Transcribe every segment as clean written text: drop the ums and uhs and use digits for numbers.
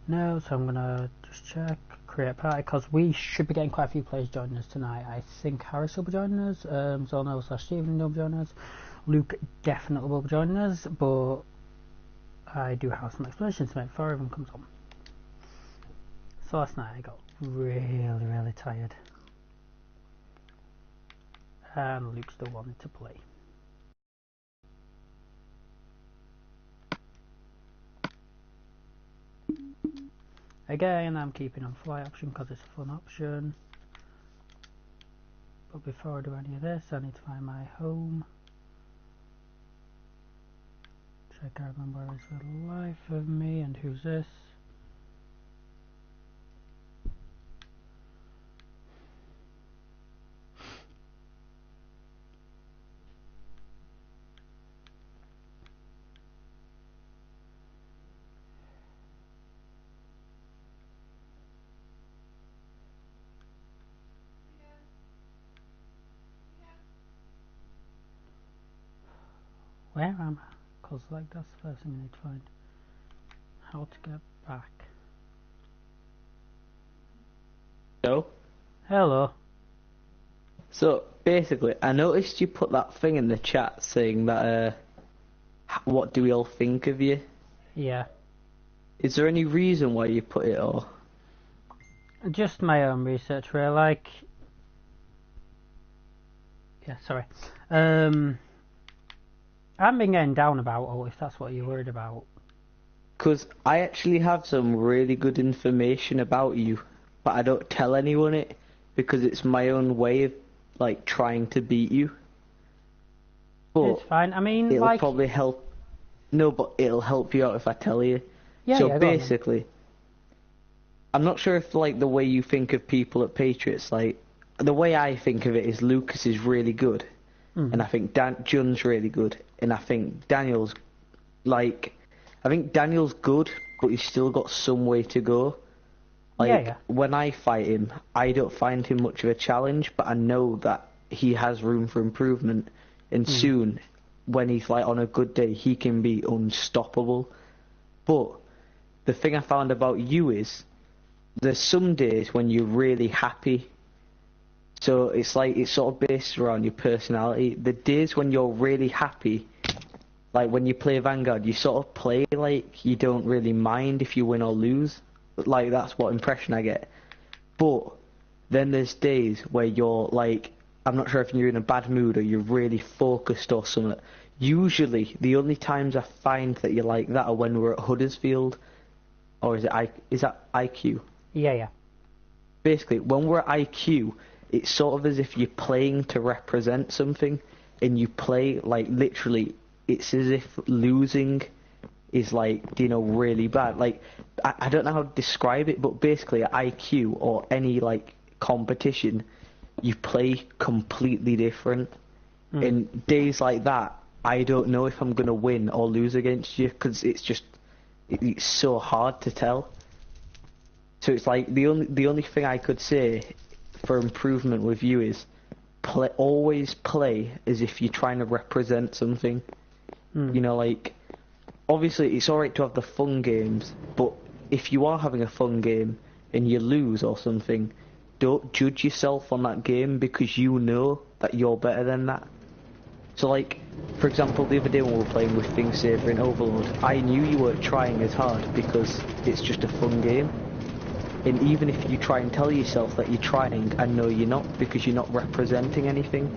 No, so I'm gonna just check, create party, because we should be getting quite a few players joining us tonight. I think Harris will be joining us, Zono/Stephen will be joining us, Luke definitely will be joining us, but I do have some explanations to make before everyone comes on. So last night I got really tired, and Luke still wanted to play. Again, I'm keeping on flight option because it's a fun option. But before I do any of this, I need to find my home. Check out remember where is the life of me and who's this. Where am I? Because like that's the first thing I need to find. How to get back. Hello? Hello. So, basically, I noticed you put that thing in the chat saying that, what do we all think of you? Yeah. Is there any reason why you put it, or? Just my own research, really. Like, yeah, sorry. I've been getting down about, if that's what you're worried about. Because I actually have some really good information about you, but I don't tell anyone it, because it's my own way of, like, trying to beat you. But it's fine, I mean, it'll like... probably help... No, but it'll help you out if I tell you. Yeah, so yeah, basically, I'm not sure if, like, the way you think of people at Patriots, like, the way I think of it is Lucas is really good. And I think John's really good, and I think Daniel's good, but he's still got some way to go. Like, when I fight him, I don't find him much of a challenge, but I know that he has room for improvement, and soon, when he's like on a good day, he can be unstoppable. But the thing I found about you is, there's some days when you're really happy. So it's like, it's sort of based around your personality. The days when you're really happy, like when you play Vanguard, you sort of play like you don't really mind if you win or lose. Like, that's what impression I get. But then there's days where you're like, I'm not sure if you're in a bad mood or you're really focused or something. Usually, the only times I find that you're like that are when we're at Huddersfield. Or is that IQ? Yeah. Basically, when we're at IQ, it's sort of as if you're playing to represent something, and you play, like, literally, it's as if losing is, like, really bad. Like, I don't know how to describe it, but basically at IQ or any, like, competition, you play completely different. In days like that, I don't know if I'm going to win or lose against you, because it's so hard to tell. So it's like, the only thing I could say for improvement with you is always play as if you're trying to represent something. Like, obviously it's alright to have the fun games, but if you are having a fun game and you lose or something, don't judge yourself on that game, because you know that you're better than that. So, like, for example, the other day when we were playing with Thingsaver in Overlord, I knew you weren't trying as hard because it's just a fun game. And even if you try and tell yourself that you're trying, I know you're not, because you're not representing anything.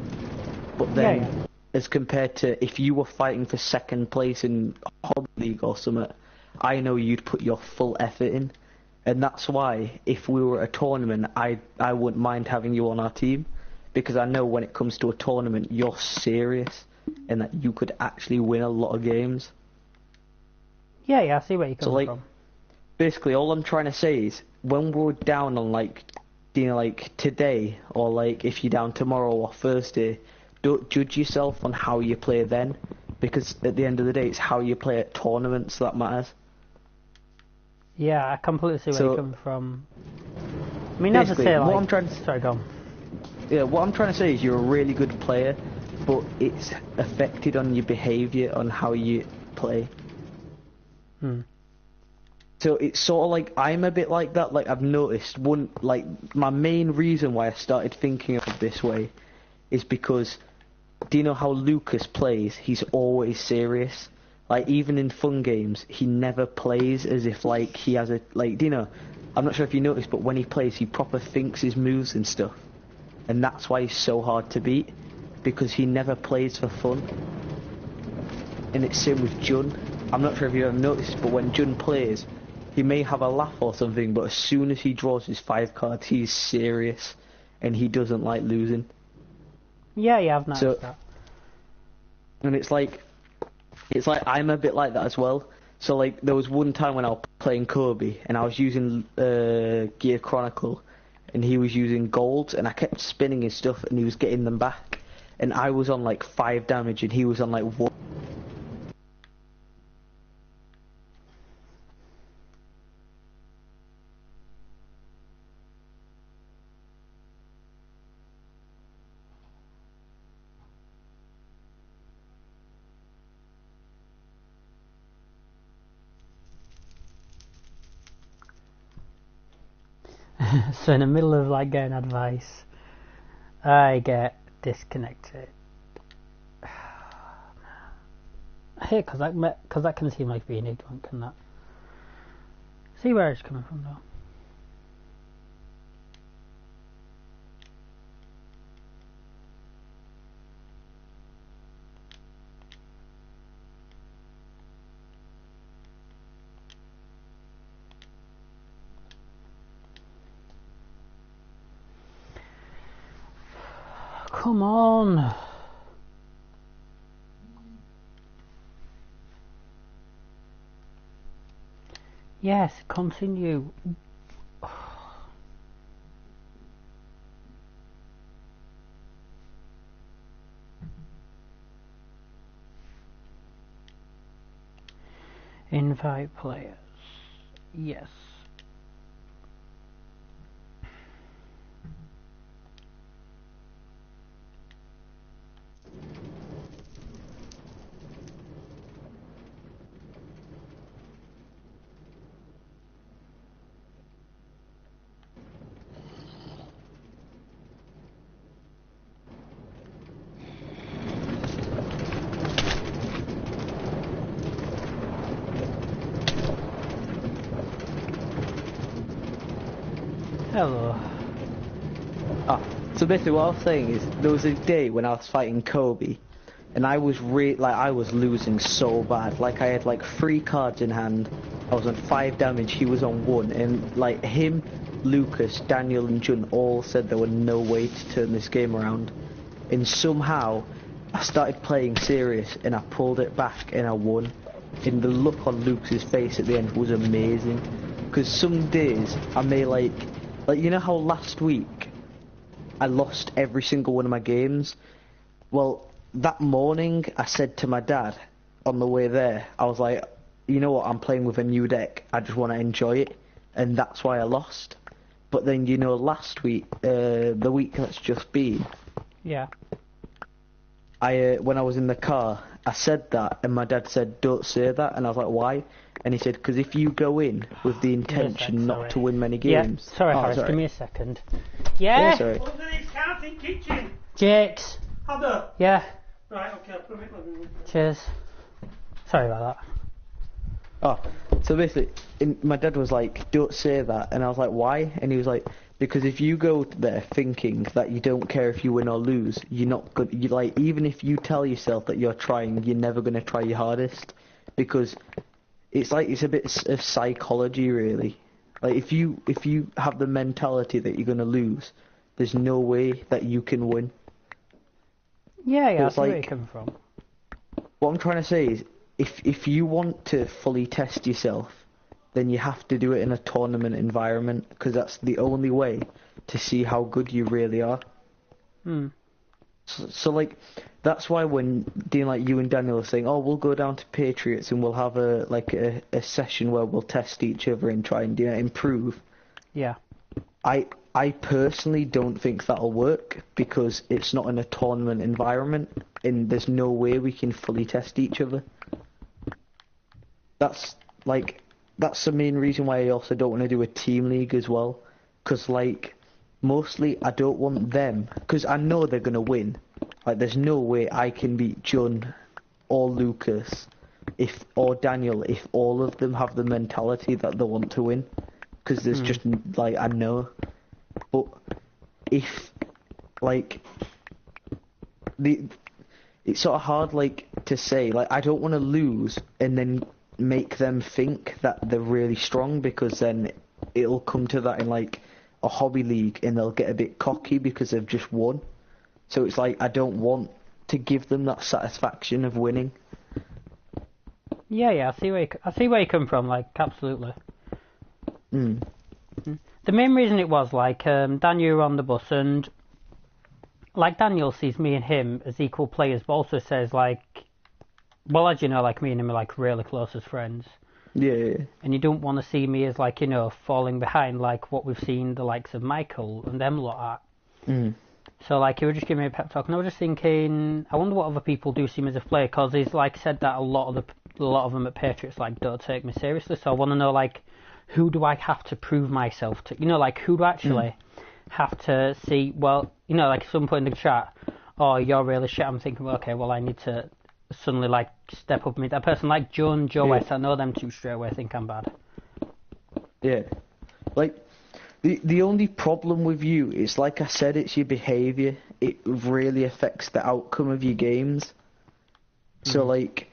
But then, as compared to if you were fighting for second place in Hobby League or something, I know you'd put your full effort in. And that's why, if we were at a tournament, I wouldn't mind having you on our team, because I know when it comes to a tournament, you're serious, and that you could actually win a lot of games. Yeah, I see where you're coming from. Basically, all I'm trying to say is, when we're down on, like, like today, or like if you're down tomorrow or Thursday, don't judge yourself on how you play then, because at the end of the day, it's how you play at tournaments that matters. Yeah, I completely see where you're coming from. I mean, not to say, like... what I'm trying to... Sorry, go on. Yeah, what I'm trying to say is you're a really good player, but it's affected on your behaviour, on how you play. So it's sort of like I'm a bit like that. Like I've noticed my main reason why I started thinking of this way is because do you know how Lucas plays? He's always serious. Like even in fun games, he never plays as if like he has a like. Do you know? I'm not sure if you noticed, but when he plays, he proper thinks his moves and stuff, and that's why he's so hard to beat because he never plays for fun. And it's same with Jun. I'm not sure if you ever noticed, but when Jun plays, he may have a laugh or something, but as soon as he draws his 5 cards, he's serious, and he doesn't like losing. Yeah, I've noticed that. And it's like I'm a bit like that as well. So like there was one time when I was playing Kobe, and I was using Gear Chronicle, and he was using golds, and I kept spinning his stuff, and he was getting them back, and I was on like 5 damage, and he was on like 1. So in the middle of like getting advice, I get disconnected. I hate because that can seem like being ignorant, can that? See where it's coming from though. Come on. Yes, continue. Invite players. Yes. Hello. So basically what I was saying is, there was a day when I was fighting Kobe, and I was I was losing so bad. Like I had like 3 cards in hand, I was on 5 damage, he was on 1, and like him, Lucas, Daniel and Jun all said there were no way to turn this game around. And somehow, I started playing serious, and I pulled it back, and I won. And the look on Lucas's face at the end was amazing. Because some days, I may like you know how last week, I lost every single one of my games? Well, that morning, I said to my dad, on the way there, I was like, you know what, I'm playing with a new deck, I just want to enjoy it, and that's why I lost. But then, you know, last week, the week that's just been, Yeah. when I was in the car, I said that, and my dad said, don't say that, and I was like, why? And he said, because if you go in with the intention not to win many games... Yeah, sorry Harris, give me a second. Yeah? Sorry. Under this counting kitchen. Jakes. Heather. Yeah. Right, okay, I'll put it in. Cheers. Sorry about that. So basically, my dad was like, don't say that, and I was like, why? And he was like, because if you go there thinking that you don't care if you win or lose, you're not good. You like, even if you tell yourself that you're trying, you're never going to try your hardest, because it's like, it's a bit of psychology, really. Like, if you have the mentality that you're going to lose, there's no way that you can win. Yeah, It's I see where like- you're coming from. What I'm trying to say is, if you want to fully test yourself, then you have to do it in a tournament environment, because that's the only way to see how good you really are. So like, that's why when like you and Daniel are saying, oh, we'll go down to Patriots and we'll have a session where we'll test each other and try and improve. Yeah. I personally don't think that'll work, because it's not in a tournament environment, and there's no way we can fully test each other. That's like, that's the main reason why I also don't want to do a team league as well. Because, like, mostly I don't want them, because I know they're going to win. Like, there's no way I can beat John or Lucas or Daniel if all of them have the mentality that they want to win. Because there's just, like, I know. But if, like, it's sort of hard, like, to say, like, I don't want to lose and then make them think that they're really strong, because then it'll come to that in, like, a hobby league and they'll get a bit cocky because they've just won. So it's like, I don't want to give them that satisfaction of winning. Yeah, I see where you come from, like, absolutely. The main reason it was, like, Daniel were on the bus, and, like, Daniel sees me and him as equal players, but also says, like, well, as you know, like, me and him are, like, really close as friends. Yeah. And you don't want to see me as, like, you know, falling behind, like, what we've seen the likes of Michael and them lot at. So, like, he was just giving me a pep talk, and I was just thinking, I wonder what other people do see me as a player, because he's, like, said that a lot of them at Patriots, like, don't take me seriously, so I want to know, like, who do I have to prove myself to? You know, like, who do I actually have to see? Well, you know, like, someone put in the chat, oh, you're really shit. I'm thinking, well, okay, well, I need to suddenly, like, step up and meet that person. Like, Joe and Joe West, I know them two straight away, think I'm bad. Yeah. Like, the only problem with you is, like I said, it's your behaviour. It really affects the outcome of your games. So, like,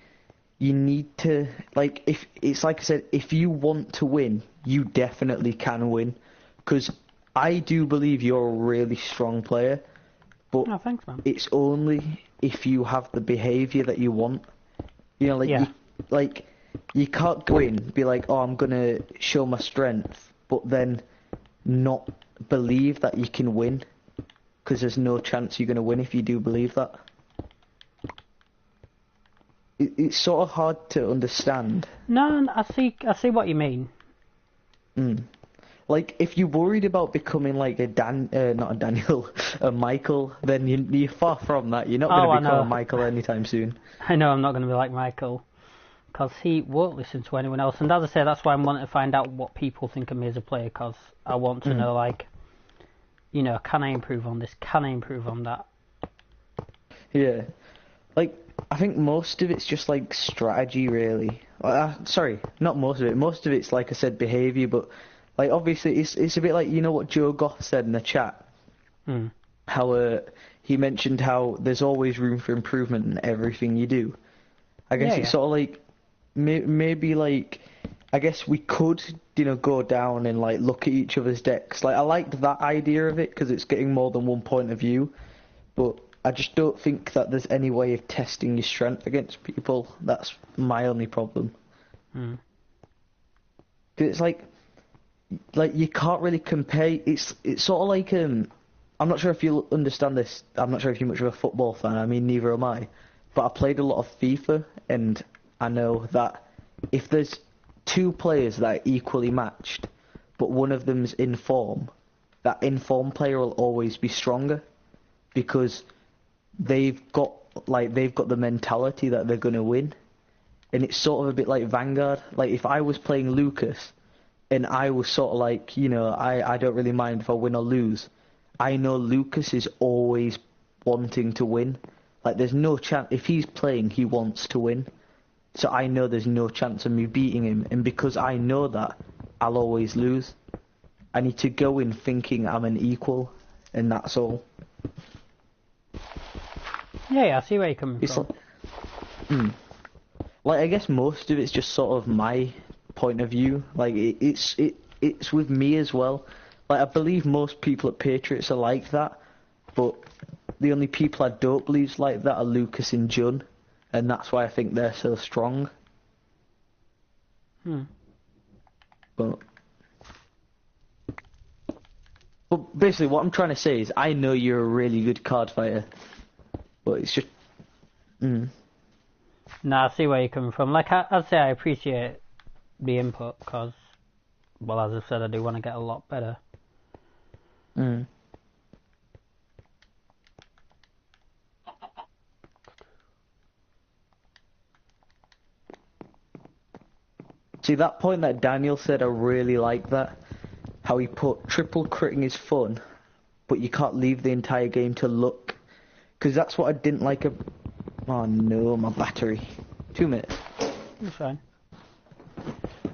you need to, like, if it's like I said, if you want to win, you definitely can win. Because I do believe you're a really strong player, but Oh, thanks, man. it's only if you have the behaviour that you want. You know, like, you can't go in, be like, oh, I'm gonna show my strength, but then not believe that you can win, because there's no chance you're gonna win if you do believe that. It's sort of hard to understand. No, I see what you mean. Like, if you're worried about becoming like not a Daniel, a Michael, then you're far from that. You're not going to become a Michael anytime soon. I know I'm not going to be like Michael, because he won't listen to anyone else. And as I say, that's why I'm wanting to find out what people think of me as a player, because I want to know, like, you know, can I improve on this? Can I improve on that? Yeah. Like, I think most of it's just, like, strategy, really. Sorry, not most of it. Most of it's, like I said, behaviour, but, like, obviously, it's a bit like, you know what Joe Goff said in the chat? How he mentioned how there's always room for improvement in everything you do. I guess it's sort of like, maybe, like, I guess we could, you know, go down and, like, look at each other's decks. Like, I liked that idea of it, because it's getting more than one point of view, but I just don't think that there's any way of testing your strength against people. That's my only problem. 'Cause it's like you can't really compare. It's sort of like I'm not sure if you'll understand this. I'm not sure if you're much of a football fan. I mean, neither am I. But I played a lot of FIFA, and I know that if there's two players that are equally matched, but one of them's in form, that in-form player will always be stronger, because they've got the mentality that they're going to win. And it's sort of a bit like Vanguard. Like, if I was playing Lucas and I was sort of like, you know, I don't really mind if I win or lose, I know Lucas is always wanting to win. Like, there's no chance. If he's playing, he wants to win. So I know there's no chance of me beating him, and because I know that, I'll always lose. I need to go in thinking I'm an equal, and that's all. Yeah, I see where you're coming from. Like, I guess most of it's just sort of my point of view. Like, it's with me as well. Like, I believe most people at Patriots are like that, but the only people I don't believe is like that are Lucas and Jun, and that's why I think they're so strong. But basically, what I'm trying to say is, I know you're a really good card fighter, but it's just. No, I see where you're coming from. Like, I'd say I appreciate the input, because, well, as I've said, I do want to get a lot better. See, that point that Daniel said, I really like that. How he put triple critting is fun, but you can't leave the entire game to look. Because that's what I didn't like. Oh no, my battery. 2 minutes. It's fine.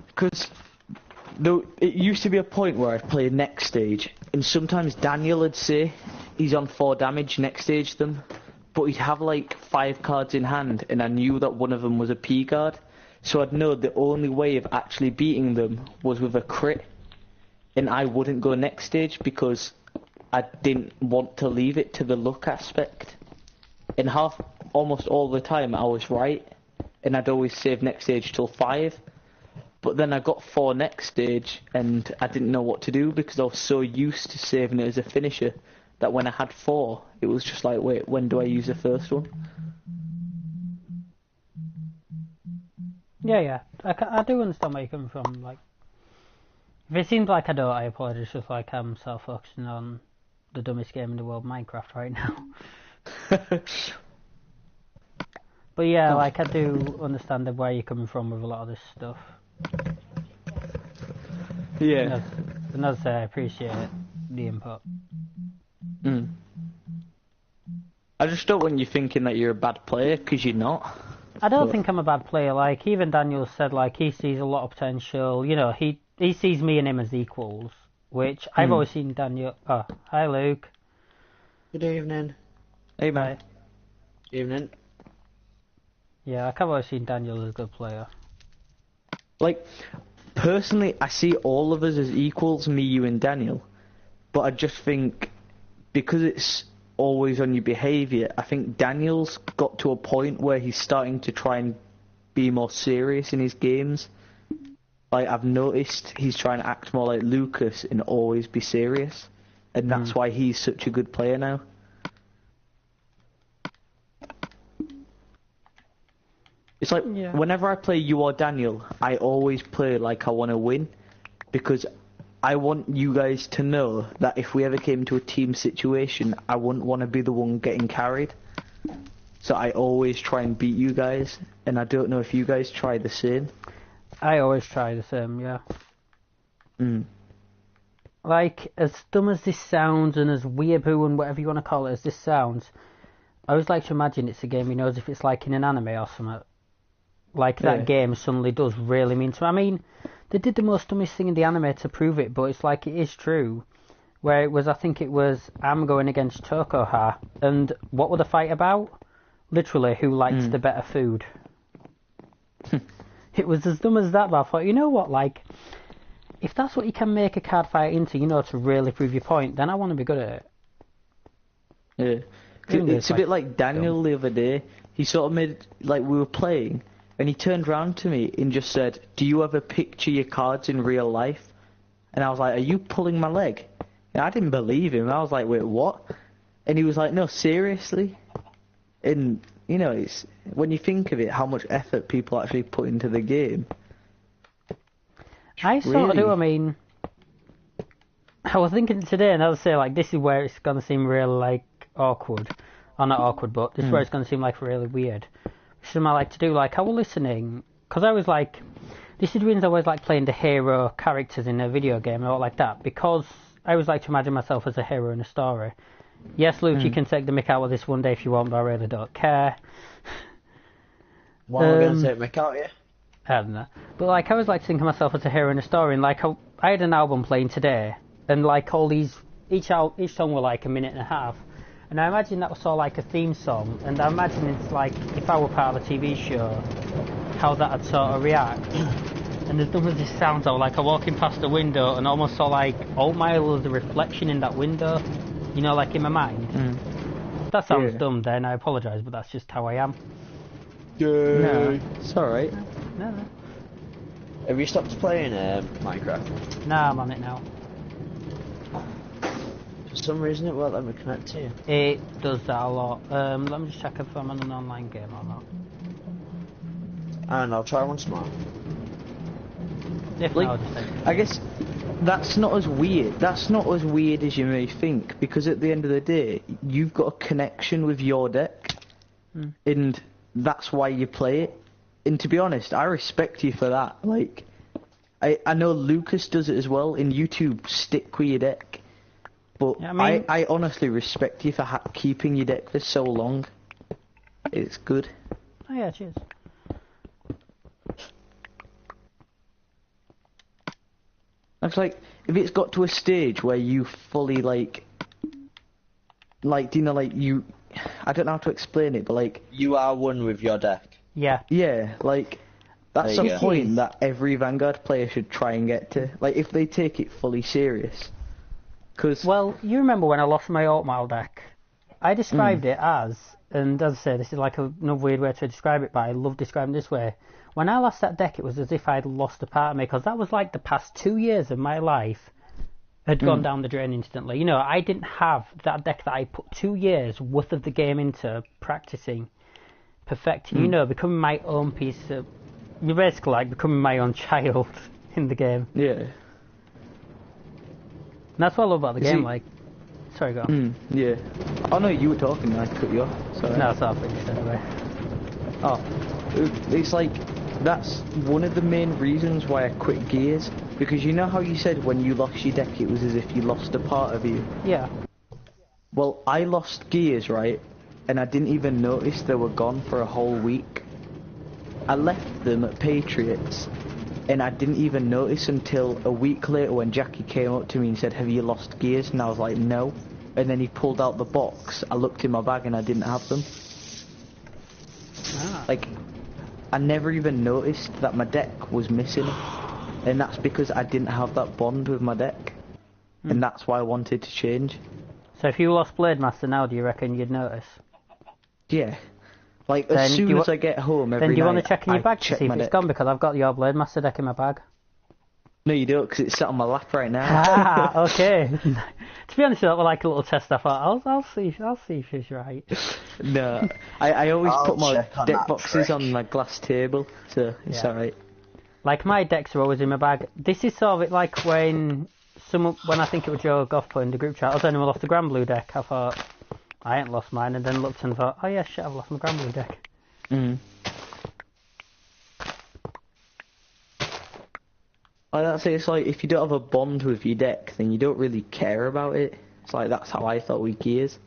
Because it used to be a point where I'd play next stage, and sometimes Daniel would say he's on 4 damage next stage them, but he'd have like 5 cards in hand, and I knew that one of them was a P card, so I'd know the only way of actually beating them was with a crit, and I wouldn't go next stage because I didn't want to leave it to the luck aspect. And almost all the time I was right, and I'd always save next stage till 5. But then I got 4 next stage, and I didn't know what to do because I was so used to saving it as a finisher that when I had 4, it was just like, wait, when do I use the first one? Yeah. I do understand where you're coming from. Like, if it seems like I don't, I apologise. It's just like I'm self-focusing on the dumbest game in the world, Minecraft, right now. But yeah, like, I do understand where you're coming from with a lot of this stuff. Yeah. And as I say, I appreciate the input. I just don't want you thinking that you're a bad player, because you're not. I don't think I'm a bad player. Like, even Daniel said, like, he sees a lot of potential. You know, he sees me and him as equals, which I've always seen Daniel... Oh, hi, Luke. Good evening. Hey, mate. Evening. Yeah, I've always seen Daniel as a good player. Like, personally, I see all of us as equals, me, you, and Daniel. But I just think, because it's always on your behaviour, I think Daniel's got to a point where he's starting to try and be more serious in his games. Like, I've noticed he's trying to act more like Lucas and always be serious. And that's why he's such a good player now. It's like, whenever I play you or Daniel, I always play like I want to win, because I want you guys to know that if we ever came to a team situation, I wouldn't want to be the one getting carried. So I always try and beat you guys, and I don't know if you guys try the same. I always try the same, yeah. Like, as dumb as this sounds, and as weeaboo and whatever you want to call it as this sounds, I always like to imagine it's a game he knows if it's like in an anime or something. Like, that game suddenly does really mean to me. I mean, they did the most dumbest thing in the anime to prove it, but it's like, it is true. Where it was, I think it was Am going against Tokoha, and what were the fight about? Literally, who likes the better food. It was as dumb as that, but I thought, you know what, like, if that's what you can make a card fight into, you know, to really prove your point, then I want to be good at it. Yeah. It's a bit like Daniel the other day. He sort of made, like, we were playing, and he turned round to me and just said, do you ever picture your cards in real life? And I was like, are you pulling my leg? And I didn't believe him. I was like, wait, what? And he was like, no, seriously? And, you know, it's when you think of it, how much effort people actually put into the game. I sort of do, I mean, I was thinking today, and I would say, like, this is where it's going to seem really, like, awkward. Or not awkward, but this is where it's going to seem, like, really weird. Which is what I like to do. Like, I was listening, because I was like, this is the reason I always like playing the hero characters in a video game or like that, because I always like to imagine myself as a hero in a story. Yes, Luke, you can take the mick out of this one day if you want, but I really don't care. Why am I going to take mick out, yeah? I don't know. But, like, I always like to think of myself as a hero in a story, and, like, I had an album playing today, and, like, all these, each song were, like, a minute and a half. And I imagine that was sort of like a theme song, and I imagine it's like, if I were part of a TV show, how that would sort of react. And as dumb as this sounds, I was like, I'm walking past the window, and almost saw like, all my was a reflection in that window, you know, like in my mind. If that sounds dumb then, I apologise, but that's just how I am. No, it's alright. No. Have you stopped playing Minecraft? Nah, I'm on it now. For some reason it won't let me connect to you. It does that a lot. Let me just check if I'm on an online game or not. And I'll try once more. If Like, not, I'll just take it. I guess that's not as weird. That's not as weird as you may think, because at the end of the day, you've got a connection with your deck, and that's why you play it. And to be honest, I respect you for that. Like, I know Lucas does it as well. In YouTube, stick with your deck. But Yeah, I mean- I honestly respect you for keeping your deck for so long. It's good. Oh yeah, cheers. It's like, if it's got to a stage where you fully, like, do you know, like, you... I don't know how to explain it, but, like... You are one with your deck. Yeah. Yeah, like, that's There you a go. point that every Vanguard player should try and get to. Like, if they take it fully serious. Because... Well, you remember when I lost my Altmile deck? I described it as, and as I say, this is like another weird way to describe it, but I love describing it this way. When I lost that deck, it was as if I'd lost a part of me, because that was like the past 2 years of my life had gone down the drain instantly. You know, I didn't have that deck that I put 2 years worth of the game into practicing, perfecting, you know, becoming my own piece of... You're basically like becoming my own child in the game. Yeah. And that's what I love about the Is game, it- like... Sorry, go on. Yeah. Oh no, you were talking, I cut you off. Sorry. No, it's not finished anyway. Oh, it's like, that's one of the main reasons why I quit Gears. Because you know how you said when you lost your deck it was as if you lost a part of you? Yeah. Well, I lost Gears, right? And I didn't even notice they were gone for a whole week. I left them at Patriots, and I didn't even notice until a week later when Jackie came up to me and said, "Have you lost Gears?" And I was like, "No." And then he pulled out the box. I looked in my bag and I didn't have them. Ah. Like, I never even noticed that my deck was missing. And that's because I didn't have that bond with my deck. And that's why I wanted to change. So if you lost Blade Master now, do you reckon you'd notice? Yeah. Like, Then as do soon you as I get home every Then do you night, want to check in your I bag to check see if my it's deck. gone? Because I've got your Blade Master deck in my bag. No, you don't, because it's sat on my lap right now. Ah, okay. To be honest, that was like a little test. I thought I'll see if she's right. No, I always I'll put my check on deck that boxes trick. on my glass table, so it's Yeah. alright. Like my decks are always in my bag. This is sort of it like when I think it was Joe Goff put in the group chat. I was anyone lost the Grand Blue deck. I thought I ain't lost mine, and then looked and thought, oh yeah, shit, I've lost my Grand Blue deck. Mm. That's it. It's like if you don't have a bond with your deck, then you don't really care about it. It's like that's how I thought with Gears,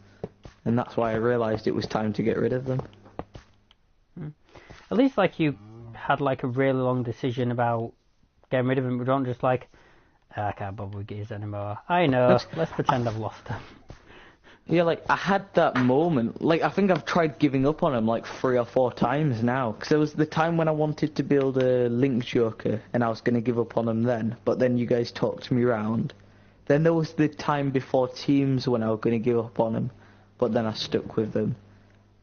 and that's why I realised it was time to get rid of them. At least like you had like a really long decision about getting rid of them. We don't just like, I can't bother with Gears anymore. I know. Let's pretend I've lost them. Yeah, like I had that moment. Like I think I've tried giving up on them like 3 or 4 times now. Because there was the time when I wanted to build a Link Joker, and I was going to give up on them then. But then you guys talked me round. Then there was the time before Teams when I was going to give up on them, but then I stuck with them.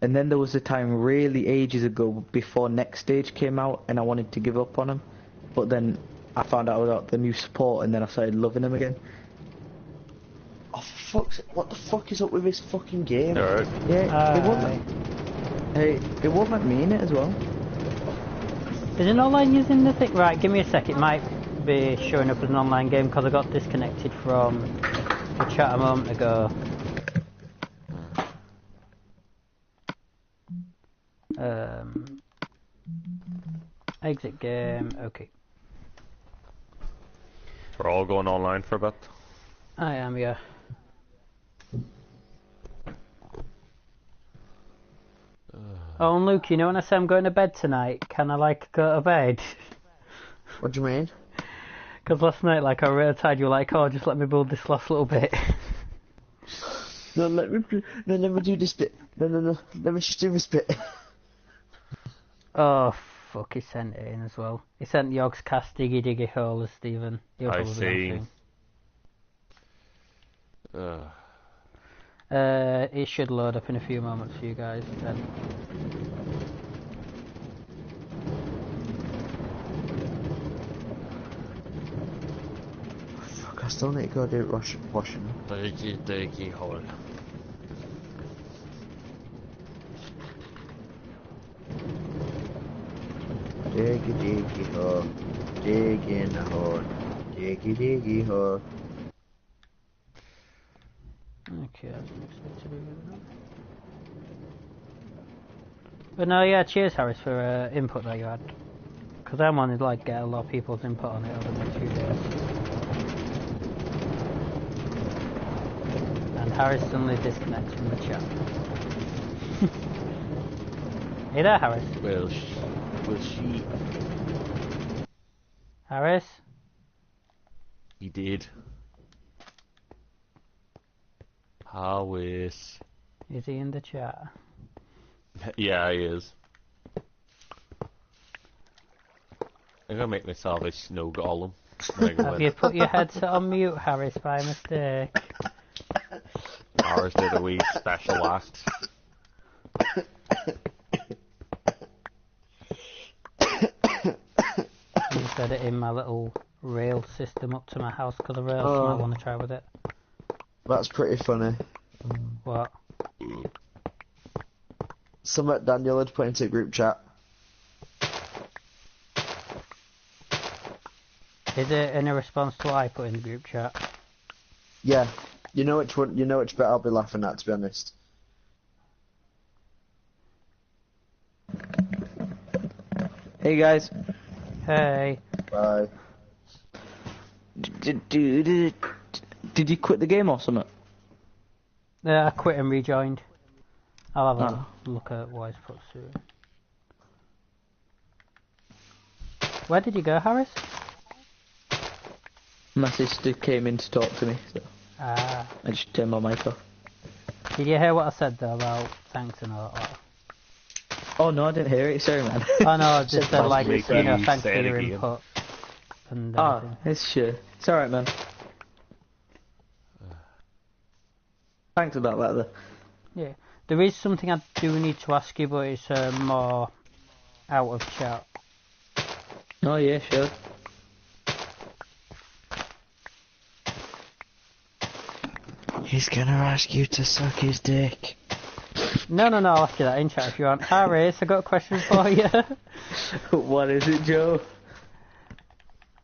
And then there was a time really ages ago before Next Stage came out, and I wanted to give up on them, but then I found out about the new support, and then I started loving them again. Oh, for fuck's sake, what the fuck is up with this fucking game? Alright. Yeah, it won't let me in it as well. Is it online using the thing? Right, give me a sec. It might be showing up as an online game because I got disconnected from the chat a moment ago. Exit game. Okay. We're all going online for a bit. I am, yeah. Oh, and Luke, you know when I say I'm going to bed tonight, can I like go to bed? What do you mean? Because last night, like, I was really tired. You were like, oh, just let me build this last little bit. No, let me do this bit. No, let me just do this bit. Oh, fuck, he sent it in as well. He sent Yogg's cast Diggy Diggy Hole as Stephen. You'll I probably see. not it should load up in a few moments for you guys then. Fuck, I still need to go do washing. Diggy hole. Diggy hole. Dig in the hole. Diggy hole. Okay, I didn't expect to do that. But no, yeah, cheers Harris for input that you had. Because I wanted to like get a lot of people's input on it over the next few days. And Harris suddenly disconnects from the chat. Hey there, Harris. Will she? Harris? He did. Harris. Is he in the chat? Yeah, he is. I'm gonna make myself a snow golem. Have you put your headset on mute, Harris, by mistake? Harris did a wee special act. I set it in my little rail system up to my house because the rails might want to try with it. That's pretty funny. What? Something Daniel had put into group chat. Is it in a response to what I put in the group chat? Yeah. You know which one? You know which bit I'll be laughing at, to be honest. Hey guys. Hey. Bye. Did you quit the game or something? I quit and rejoined. I'll have a look at what he's put through. Where did you go, Harris? My sister came in to talk to me, so Ah. I just turned my mic off. Did you hear what I said though about thanks and all that? Oh no, I didn't hear it. Sorry, man. Oh no, I just said like, Make you know, you thanks for say it your again. input. And Ah, it's sure. It's alright, man. Thanks about that, though. yeah. There is something I do need to ask you, but it's more out of chat. Oh yeah, sure. He's gonna ask you to suck his dick. No, I'll ask you that in chat if you want. Harris, I got a question for you. What is it, Joe?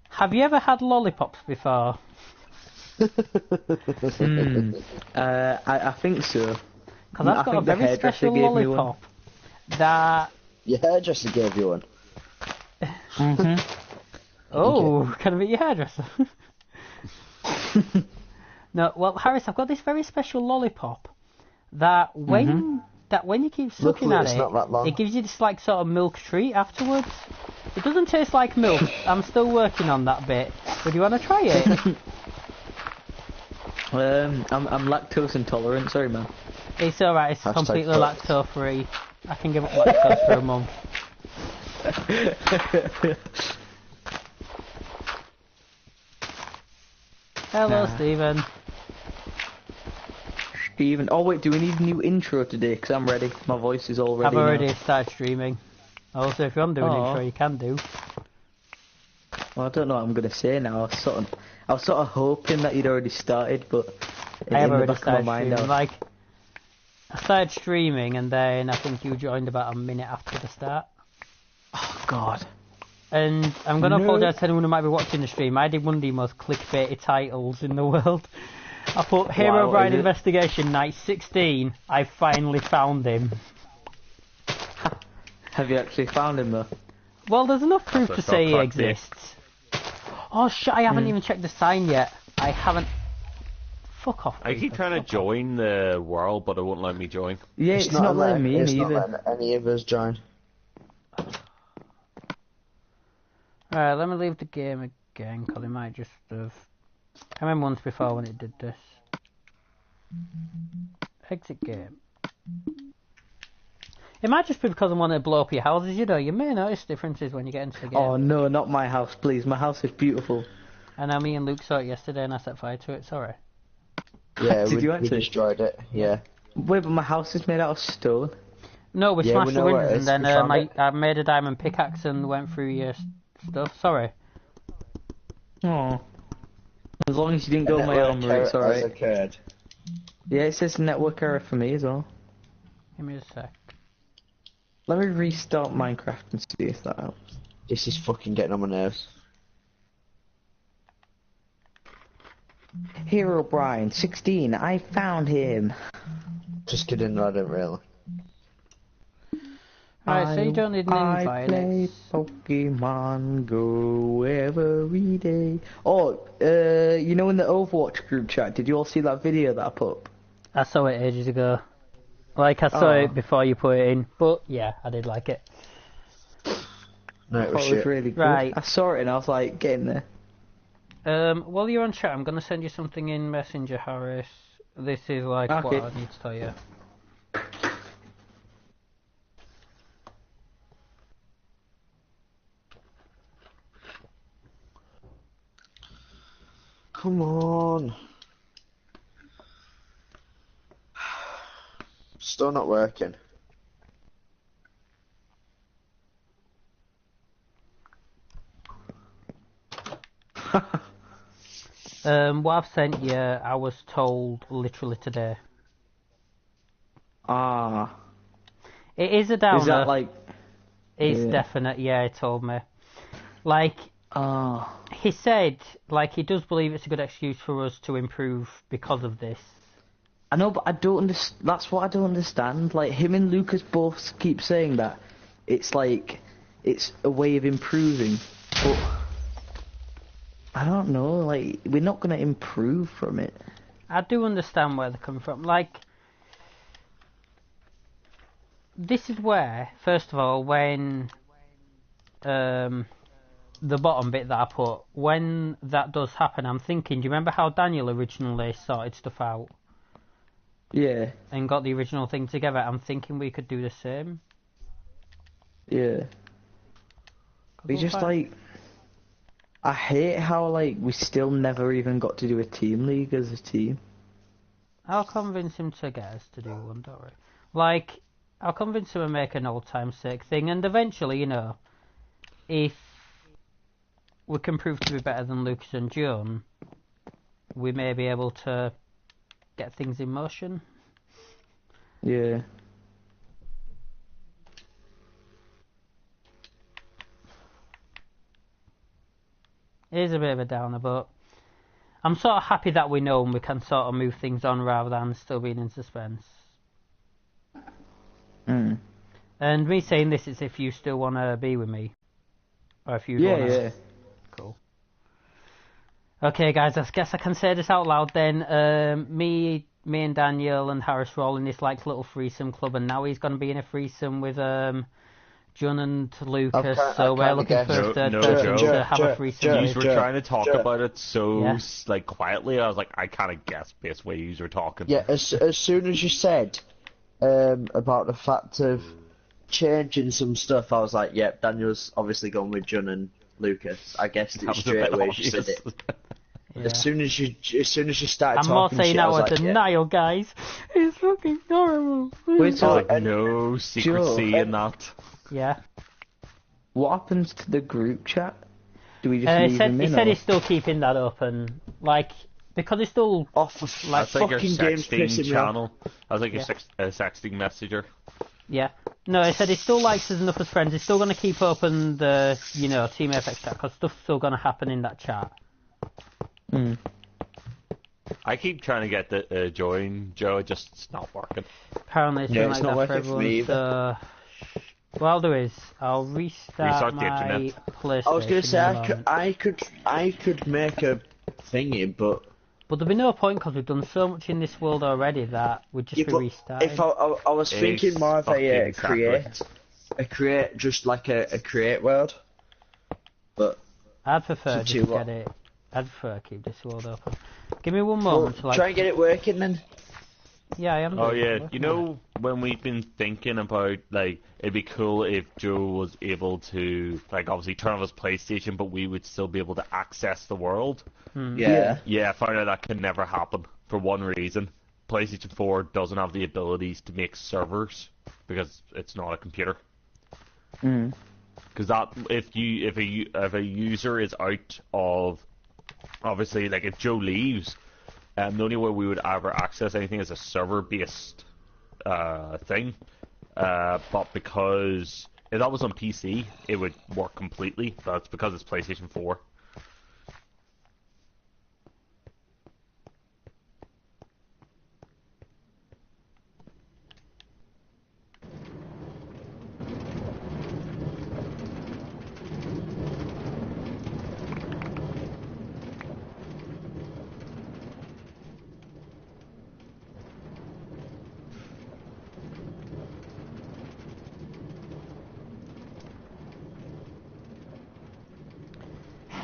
Have you ever had lollipops before? I think so. Because I've got a very special lollipop that... Your hairdresser gave you one. Oh, can I be your hairdresser? No, well, Harris, I've got this very special lollipop that when you keep sucking Luckily, at it's it, not that long. it gives you this like sort of milk treat afterwards. It doesn't taste like milk. I'm still working on that bit. Would you want to try it? I'm lactose intolerant. Sorry, man. It's alright. It's Hashtag completely fucked. lactose free. I can give up lactose for a month. Hello, Stephen. Stephen. Oh wait, do we need a new intro today? Because I'm ready. My voice is all ready. I've already started streaming. Also, if you want to do an Aw. intro, you can do. Well, I don't know what I'm gonna say now. I was sort of hoping that you'd already started, but I have in the already back of my started mind, streaming. I was- Like, I started streaming and then I think you joined about a minute after the start. Oh God. And I'm going to No. apologise to anyone who might be watching the stream. I did one of the most clickbaity titles in the world. I put Herobrine is it? Investigation Night 16. I finally found him. Have you actually found him though? Well, there's enough proof That's to say he not clickbait. exists. Oh shit, I haven't even checked the sign yet. I haven't... Fuck off. I keep Peter, trying to fuck off. join the world, but it won't let me join. Yeah, it's not letting me in It's not either. letting any of us join. Alright, let me leave the game again, because it might just have... I remember once before when it did this. Exit game. It might just be because I want to blow up your houses, you know. You may notice differences when you get into the game. Oh no, not my house, please. My house is beautiful. And now me and Luke saw it yesterday and I set fire to it, sorry. Yeah, Did you we actually? destroyed it. Yeah. Wait, but my house is made out of stone. No, we Yeah, smashed we the know where it windows is, and we then found it. I made a diamond pickaxe and went through your stuff, sorry. Oh. As long as you didn't go my Network armory, it's error has alright. occurred. Yeah, it says network error for me as well. Give me a sec. Let me restart Minecraft and see if that helps. This is fucking getting on my nerves. Herobrine, 16, I found him. Just kidding, no, I don't really. Right, so you don't need an I invite. play Pokemon Go every day. Oh, you know in the Overwatch group chat, did you all see that video that I put up? I saw it ages ago. Like, I saw it before you put it in. But, yeah, I did like it. No, I it thought was it was shit. really good. Right. I saw it and I was like, get in there. While you're on chat, I'm going to send you something in Messenger, Harris. This is, like, Okay. what I need to tell you. Come on. Still not working. What I've sent you, I was told literally today. Ah. It is a downer. Is that like... It's Yeah. definite, yeah, he told me. Like, Ah. he said, like, he does believe it's a good excuse for us to improve because of this. I know, but I don't understand. That's what I don't understand. Like, him and Lucas both keep saying that. It's like... It's a way of improving. But... I don't know, like, we're not going to improve from it. I do understand where they're coming from. Like, this is where, first of all, when the bottom bit that I put, when that does happen, I'm thinking, do you remember how Daniel originally sorted stuff out Yeah, and got the original thing together? I'm thinking we could do the same. yeah. We just, like... I hate how, like, we still never even got to do a team league as a team. I'll convince him to get us to do one, don't worry. Like, I'll convince him to make an old-time sake thing, and eventually, you know, if we can prove to be better than Lucas and Joan, we may be able to get things in motion. Yeah. It is a bit of a downer, but I'm sort of happy that we know and we can sort of move things on rather than still being in suspense. Mm. And me saying this is if you still want to be with me. Or if you Yeah, want to... yeah. Cool. Okay, guys, I guess I can say this out loud then. Me and Daniel and Harris were all in this like little threesome club, and now he's going to be in a threesome with John and Lucas. So we're looking for a third person to have a threesome You with. were trying to talk about it so Yeah. like quietly. I was like, I kind of guessed based way you were talking. Yeah, as soon as you said about the fact of changing some stuff, I was like, yep, Daniel's obviously gone with John and Lucas. I guessed That it was a straight bit away as you said obvious. it. Yeah. As soon as you started I'm not talking saying shit, I that was with like, yeah. denial, guys. It's fucking horrible. Wait, so, Like, no secrecy in that. Yeah. what happens to the group chat? Do we just leave him He in, said or? he's still keeping that open. Like, because it's still... Oh, for Like, That's like your fucking games sexting pissing me off. channel. That's like your Yeah. sexting messenger. Yeah. No, he said he still likes us enough as friends. He's still going to keep open the, you know, Team FX chat, because stuff's still going to happen in that chat. Mm. I keep trying to get the join, Joe. It's just not working. Apparently it's Yeah, been it's like not that for working for me everyone, so... What I'll do is, I'll restart the my internet. PlayStation I was gonna say in a moment. I could make a thingy, but But there'll be no point, because we've done so much in this world already that we'd just yeah, be but restarting. if I was thinking more of a create, just like a create world, but I'd prefer to just what? get it... I'd prefer to keep this world open. Give me one well, moment to like... try and get it working then. Yeah, I am Oh doing it. yeah, Working you on know when we've been thinking about like it'd be cool if Joe was able to like obviously turn off his PlayStation, but we would still be able to access the world. Yeah. Yeah, I found out that can never happen for one reason: PlayStation 4 doesn't have the abilities to make servers because it's not a computer. Mm. Because that if a user is out of obviously like if Joe leaves. The only way we would ever access anything is a server-based thing. But because if that was on PC, it would work completely. That's because it's PlayStation 4.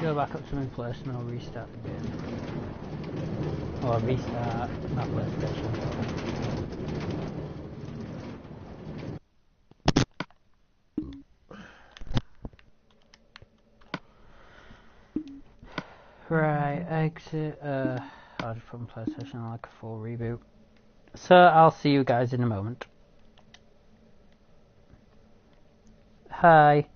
go back up to my place and I'll restart the game. Or restart my PlayStation. Right, exit, I'll just put my PlayStation on like a full reboot. So, I'll see you guys in a moment. Hi.